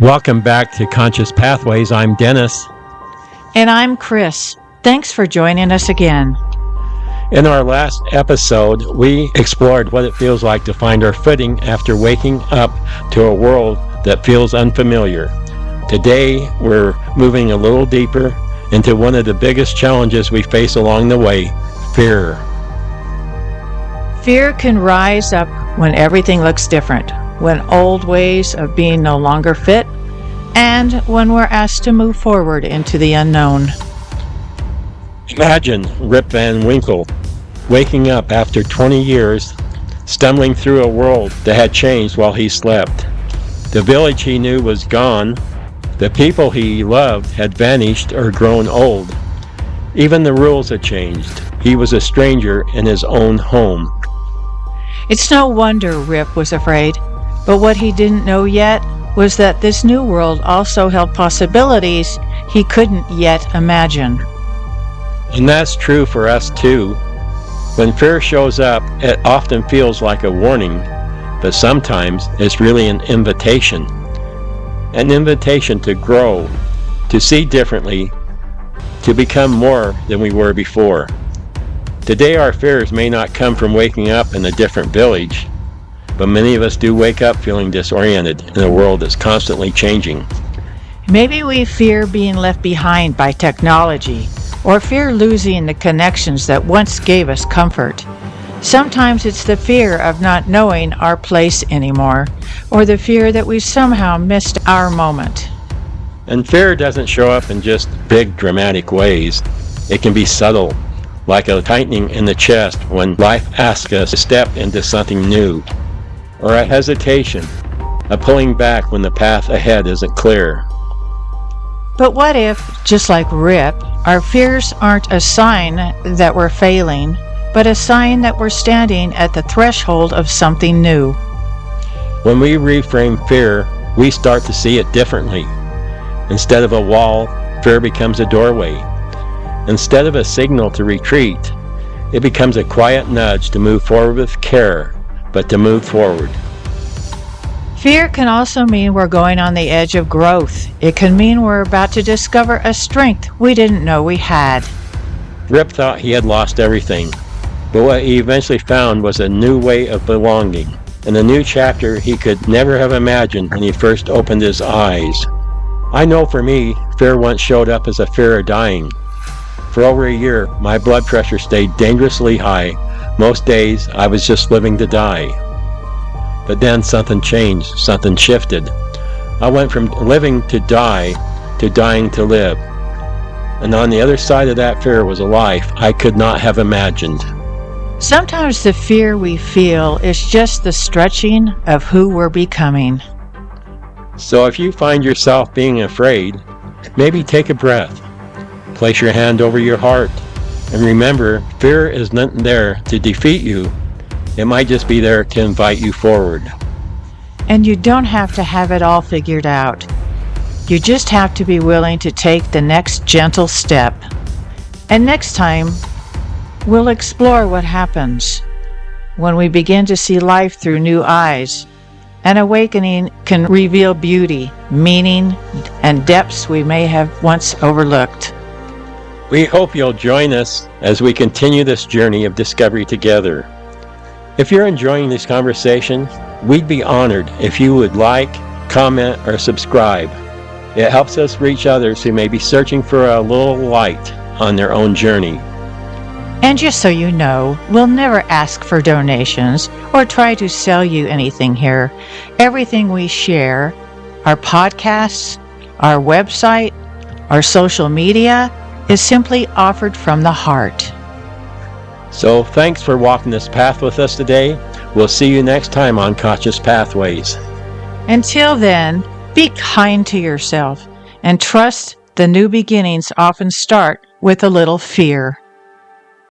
Welcome back to Conscious Pathways. I'm Dennis. And I'm Chris. Thanks for joining us again. In our last episode, we explored what it feels like to find our footing after waking up to a world that feels unfamiliar. Today, we're moving a little deeper into one of the biggest challenges we face along the way, fear. Fear can rise up when everything looks different, when old ways of being no longer fit, and when we're asked to move forward into the unknown. Imagine Rip Van Winkle waking up after 20 years, stumbling through a world that had changed while he slept. The village he knew was gone. The people he loved had vanished or grown old. Even the rules had changed. He was a stranger in his own home. It's no wonder Rip was afraid, but what he didn't know yet was that this new world also held possibilities he couldn't yet imagine. And that's true for us too. When fear shows up, it often feels like a warning, but sometimes it's really an invitation. An invitation to grow, to see differently, to become more than we were before. Today our fears may not come from waking up in a different village, but many of us do wake up feeling disoriented in a world that's constantly changing. Maybe we fear being left behind by technology, or fear losing the connections that once gave us comfort. Sometimes it's the fear of not knowing our place anymore, or the fear that we somehow missed our moment. And fear doesn't show up in just big dramatic ways. It can be subtle, like a tightening in the chest when life asks us to step into something new, or a hesitation, a pulling back when the path ahead isn't clear. But what if, just like Rip, our fears aren't a sign that we're failing, but a sign that we're standing at the threshold of something new? When we reframe fear, we start to see it differently. Instead of a wall, fear becomes a doorway. Instead of a signal to retreat, it becomes a quiet nudge to move forward with care, but to move forward. Fear can also mean we're going on the edge of growth. It can mean we're about to discover a strength we didn't know we had. Rip thought he had lost everything, but what he eventually found was a new way of belonging, and a new chapter he could never have imagined when he first opened his eyes. I know for me, fear once showed up as a fear of dying. For over a year, my blood pressure stayed dangerously high. Most days, I was just living to die. But then something changed, something shifted. I went from living to die to dying to live. And on the other side of that fear was a life I could not have imagined. Sometimes the fear we feel is just the stretching of who we're becoming. So if you find yourself being afraid, maybe take a breath. Place your hand over your heart. And remember, fear isn't there to defeat you. It might just be there to invite you forward. And you don't have to have it all figured out. You just have to be willing to take the next gentle step. And next time, we'll explore what happens when we begin to see life through new eyes. An awakening can reveal beauty, meaning, and depths we may have once overlooked. We hope you'll join us as we continue this journey of discovery together. If you're enjoying this conversation, we'd be honored if you would like, comment, or subscribe. It helps us reach others who may be searching for a little light on their own journey. And just so you know, we'll never ask for donations or try to sell you anything here. Everything we share, our podcasts, our website, our social media, is simply offered from the heart. So thanks for walking this path with us today. We'll see you next time on Conscious Pathways. Until then, be kind to yourself and trust the new beginnings often start with a little fear.